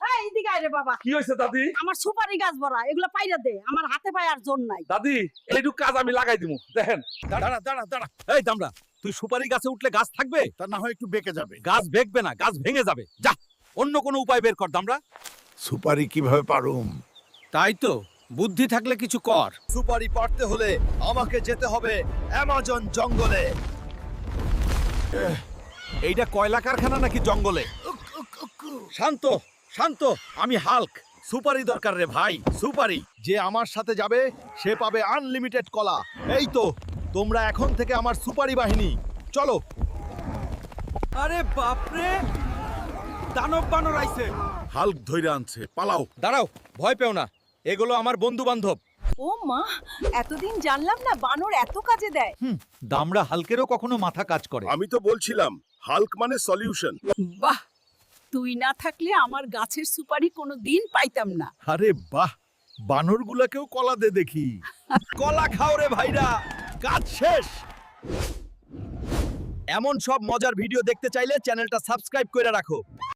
এই এদিকে আয় রে বাবা। কি হয়েছে দাদি? আমার সুপারি গাছ ভরা, এগুলো পাইরা দে, আমার হাতে পায়ে আর জোর নাই। দাদি এইটুক কাজ আমি লাগাই দিমু, দেখেন। দাঁড়া দাঁড়া দাঁড়া, এই দামড়া, তুই সুপারি গাছে উঠলে গাছ থাকবে? তা না হয় একটু বেঁকে যাবে। গাছ বেঁকবে না, গাছ ভেঙে যাবে। যা, অন্য কোনো উপায় বের কর দামড়া। সুপারি কিভাবে পারুম? তাই তো, বুদ্ধি থাকলে কিছু কর। সুপারি পাড়তে হলে আমাকে যেতে হবে অ্যামাজন জঙ্গলে। এইটা কয়লা কারখানা নাকি জঙ্গলে? শান্ত শান্ত, আমি হাল্ক। সুপারি দরকার রে ভাই, সুপারি। যে আমার সাথে যাবে সে পাবে আনলিমিটেড কলা। এই তো, তোমরা এখন থেকে আমার সুপারি বাহিনী। চলো। আরে বাপরে, দানব বানর আইছে। হাল্ক ধইরা আনছে, পালাও। দাঁড়াও, ভয় পেও না, এগুলো আমার বন্ধু বান্ধব। ও মা, এতদিন জানলাম না বানর এত কাজে দেয়। দামড়া হালকেরও কখনো মাথা কাজ করে। আমি তো বলছিলাম হাল্ক মানে সলিউশন। বাহ, তুই না থাকলে আমার গাছের সুপারি কোনো দিন পাইতাম না। আরে বাহ, বানরগুলাকেও কলা দে দেখি। কলা খাও রে ভাইরা, কাজ শেষ। এমন সব মজার ভিডিও দেখতে চাইলে চ্যানেলটা সাবস্ক্রাইব করে রাখো।